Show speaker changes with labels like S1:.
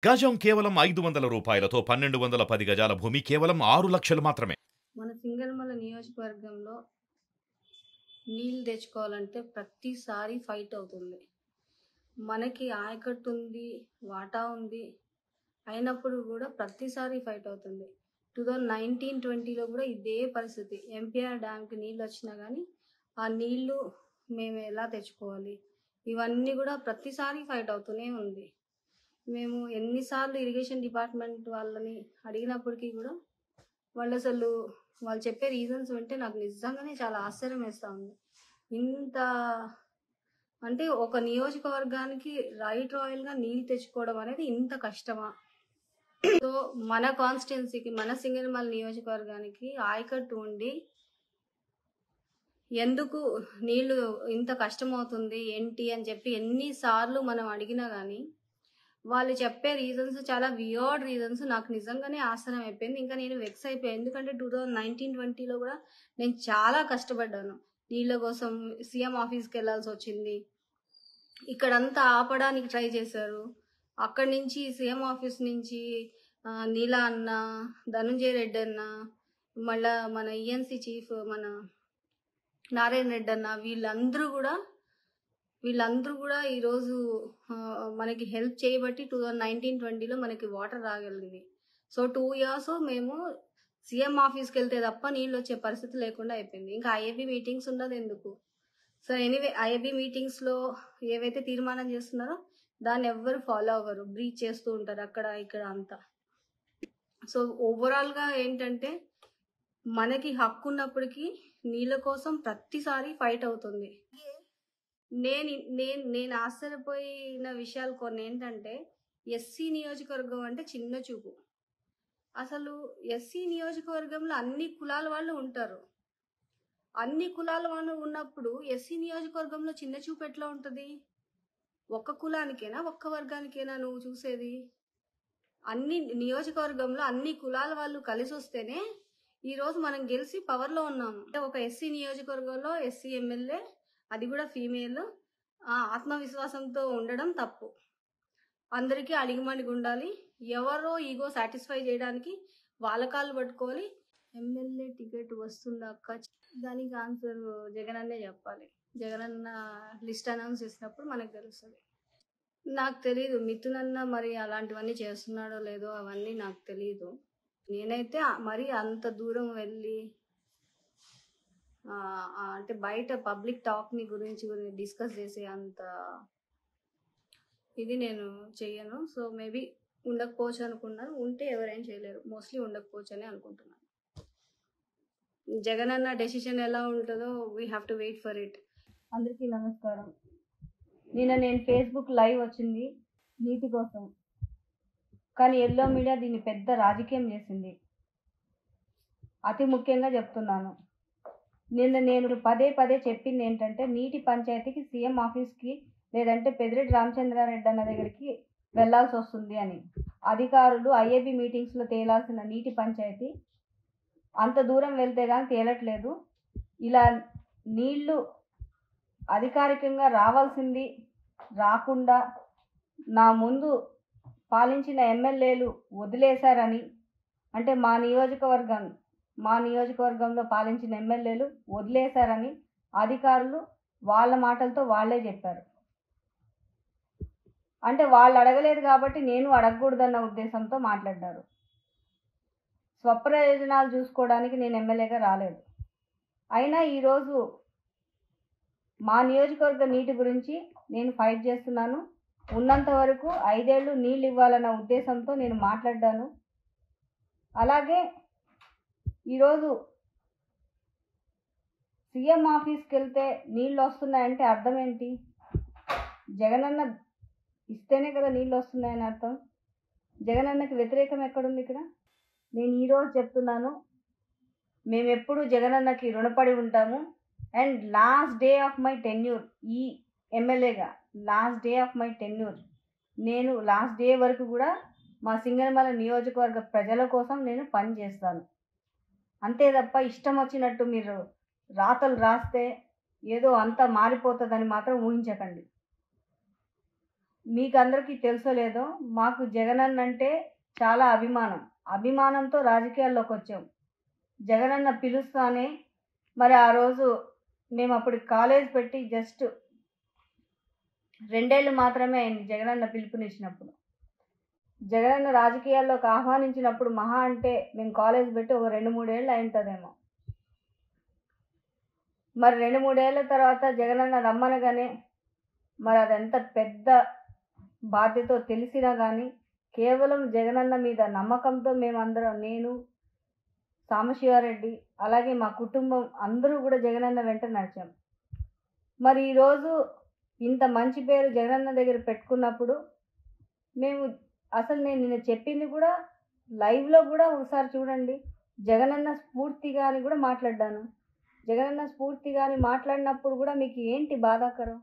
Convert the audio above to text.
S1: గజం కేవలం 500 రూపాయలతో 1210 గజాల భూమి కేవలం 6 లక్షలు మాత్రమే.
S2: మన సింగనమల నియోజకవర్గంలో నీళ్ళు తెచ్చుకోవాలంటే ప్రతిసారి ఫైట్ అవుతుంది. మనకి ఆయకట్టు ఉంది, వాటా ఉంది. అయినప్పుడు కూడా ప్రతిసారి ఫైట్ అవుతుంది. 2019-20లో కూడా ఇదే పరిస్థితి. ఎంపీఆర్ డ్యామ్‌కి నీళ్ళు వచ్చినా కానీ ఆ నీళ్ళు మేము ఎలా తెచ్చుకోవాలి? ఇవన్నీ కూడా ప్రతిసారి ఫైట్ అవుతూనే ఉంది. మేము ఎన్నిసార్లు ఇరిగేషన్ డిపార్ట్మెంట్ వాళ్ళని అడిగినప్పటికీ కూడా వాళ్ళు చెప్పే రీజన్స్ వింటే నాకు నిజంగానే చాలా ఆశ్చర్యం వేస్తూ ఉంది. ఇంత అంటే ఒక నియోజకవర్గానికి రాయల్గా నీళ్ళు తెచ్చుకోవడం అనేది ఇంత కష్టమా? సో మన కాన్స్టిట్యున్సీకి, మన సింగనమల నియోజకవర్గానికి ఆయకట్టు ఉండి ఎందుకు నీళ్ళు ఇంత కష్టమవుతుంది ఏంటి అని చెప్పి ఎన్నిసార్లు మనం అడిగినా కానీ వాళ్ళు చెప్పే రీజన్స్ చాలా వియర్డ్ రీజన్స్. నాకు నిజంగానే ఆశ్చర్యం అయిపోయింది. ఇంకా నేను వెక్స్ అయిపోయాను. ఎందుకంటే 2019-20లో కూడా నేను చాలా కష్టపడ్డాను నీళ్ళ కోసం. సీఎం ఆఫీస్కి వెళ్ళాల్సి వచ్చింది. ఇక్కడంతా ఆపడానికి ట్రై చేశారు. అక్కడి నుంచి సీఎం ఆఫీస్ నుంచి నీలా అన్న, ధనుంజయ రెడ్డి అన్న, మళ్ళా మన ఈఎన్సీ చీఫ్ మన నారాయణ రెడ్డి అన్న, వీళ్ళందరూ కూడా ఈరోజు మనకి హెల్ప్ చేయబట్టి 2019-20లో మనకి వాటర్ రాగలిగింది. సో 2 years మేము సీఎం ఆఫీస్కి వెళ్తే తప్ప నీళ్ళు వచ్చే పరిస్థితి లేకుండా అయిపోయింది. ఇంకా ఐఏబీ మీటింగ్స్ ఉన్నది ఎందుకు? సో ఎనీవే, ఐఏబీ మీటింగ్స్లో ఏవైతే తీర్మానం చేస్తున్నారో దాన్ని ఎవ్వరు ఫాలో అవ్వరు, బ్రీచ్ చేస్తూ ఉంటారు అక్కడ ఇక్కడ అంతా. సో ఓవరాల్గా ఏంటంటే మనకి హక్కు ఉన్నప్పటికీ నీళ్ళ కోసం ప్రతిసారి ఫైట్ అవుతుంది. నేను ఆశ్చర్యపోయిన విషయాలు కొన్ని ఏంటంటే, ఎస్సీ నియోజకవర్గం అంటే చిన్న చూపు. అసలు ఎస్సీ నియోజకవర్గంలో అన్ని కులాల వాళ్ళు ఉంటారు. అన్ని కులాల వాళ్ళు ఉన్నప్పుడు ఎస్సీ నియోజకవర్గంలో చిన్న చూపు ఎట్లా ఉంటుంది? ఒక్క కులానికేనా, ఒక్క వర్గానికేనా నువ్వు చూసేది? అన్ని నియోజకవర్గంలో అన్ని కులాల వాళ్ళు కలిసి వస్తేనే ఈరోజు మనం గెలిచి పవర్లో ఉన్నాము. ఒక ఎస్సీ నియోజకవర్గంలో ఎస్సీ ఎమ్మెల్యే, అది కూడా ఫీమేల్, ఆత్మవిశ్వాసంతో ఉండడం తప్పు. అందరికీ అడిగిమడిగి ఉండాలి. ఎవరో ఈగో సాటిస్ఫై చేయడానికి వాళ్ళ కాళ్ళు పట్టుకోవాలి. ఎమ్మెల్యే టికెట్ వస్తుందా అక్క? దానికి ఆన్సర్ జగనన్నే చెప్పాలి. జగనన్న లిస్ట్ అనౌన్స్ చేసినప్పుడు మనకు తెలుస్తుంది. నాకు తెలీదు మిథున్ అన్న మరి అలాంటివన్నీ చేస్తున్నాడో లేదో అవన్నీ నాకు తెలీదు. నేనైతే మరి అంత దూరం వెళ్ళి అంటే బయట పబ్లిక్ టాక్ని గురించి డిస్కస్ చేసే అంత ఇది నేను చెయ్యను. సో మేబీ ఉండకపోవచ్చు అనుకున్నాను. ఉంటే ఎవరేం చేయలేరు. మోస్ట్లీ ఉండకపోవచ్చు అని అనుకుంటున్నాను. జగనన్న డెసిషన్ ఎలా ఉంటుందో we have to wait for it. అందరికీ నమస్కారం. నేను ఫేస్బుక్ లైవ్ వచ్చింది నీతి కోసం, కానీ ఎల్లో మీడియా దీన్ని పెద్ద రాజకీయం చేసింది. అతి ముఖ్యంగా చెప్తున్నాను, నేను పదే చెప్పింది ఏంటంటే, నీటి పంచాయతీకి సీఎం ఆఫీస్కి లేదంటే పెద్దిరెడ్డి రామచంద్రారెడ్డి అన్న దగ్గరికి వెళ్లాల్సి వస్తుంది అని. అధికారులు ఐఏబీ మీటింగ్స్లో తేలాల్సిన నీటి పంచాయతీ అంత దూరం వెళ్తే కానీ తేలట్లేదు. ఇలా నీళ్లు అధికారికంగా రావాల్సింది రాకుండా నా ముందు పాలించిన ఎమ్మెల్యేలు వదిలేశారని, అంటే మా నియోజకవర్గంలో పాలించిన ఎమ్మెల్యేలు వదిలేశారని అధికారులు వాళ్ళ మాటలతో వాళ్ళే చెప్పారు. అంటే వాళ్ళు అడగలేదు కాబట్టి నేను అడగకూడదన్న ఉద్దేశంతో మాట్లాడారు. స్వప్రయోజనాలు చూసుకోవడానికి నేను ఎమ్మెల్యేగా రాలేదు. అయినా ఈరోజు మా నియోజకవర్గ నీటి గురించి నేను ఫైట్ చేస్తున్నాను. ఉన్నంత వరకు 5 ఏళ్ళు నీళ్ళు ఇవ్వాలన్న ఉద్దేశంతో నేను మాట్లాడాను. అలాగే ఈరోజు సీఎం ఆఫీస్కి వెళ్తే నీళ్ళు వస్తున్నాయంటే అర్థం ఏంటి? జగనన్న ఇస్తేనే కదా నీళ్ళు వస్తున్నాయని అర్థం. జగనన్నకి వ్యతిరేకం ఎక్కడుంది ఇక్కడ? నేను ఈరోజు చెప్తున్నాను, మేము ఎప్పుడు జగనన్నకి రుణపడి ఉంటాము. And last day of my tenure ఈ ఎమ్మెల్యేగా, last day of my tenure, నేను లాస్ట్ డే వరకు కూడా మా సింగనమల నియోజకవర్గ ప్రజల కోసం నేను పని చేస్తాను. అంతే తప్ప ఇష్టం వచ్చినట్టు మీరు రాతలు రాస్తే ఏదో అంతా మారిపోతుందని మాత్రం ఊహించకండి. మీకందరికీ తెలుసో లేదో మాకు జగనన్న అంటే చాలా అభిమానంతో రాజకీయాల్లోకి వచ్చాం. జగనన్న పిలుస్తానే మరి ఆ రోజు మేము అప్పుడు కాలేజ్ పెట్టి జస్ట్ 2 ఏళ్ళు మాత్రమే అయింది జగనన్న పిలుపునిచ్చినప్పుడు. జగనన్న రాజకీయాల్లోకి ఆహ్వానించినప్పుడు మహా అంటే మేము కాలేజ్ పెట్టి ఒక 2-3 ఏళ్ళు అయింటుందేమో. మరి 2-3 ఏళ్ళ తర్వాత జగనన్న రమ్మనగానే మరి అదెంత పెద్ద బాధ్యతో తెలిసినా కానీ కేవలం జగనన్న మీద నమ్మకంతో మేమందరం, నేను, సాంబశివారెడ్డి, అలాగే మా కుటుంబం అందరూ కూడా జగనన్న వెంట నడిచాం. మరి ఈరోజు ఇంత మంచి పేరు జగనన్న దగ్గర పెట్టుకున్నప్పుడు మేము అసలు నేను నిన్న చెప్పింది కూడా లైవ్లో కూడా ఒకసారి చూడండి. జగనన్న స్ఫూర్తిగా అని కూడా మాట్లాడ్డాను. జగనన్న స్ఫూర్తిగా అని మాట్లాడినప్పుడు కూడా మీకు ఏంటి బాధాకరం?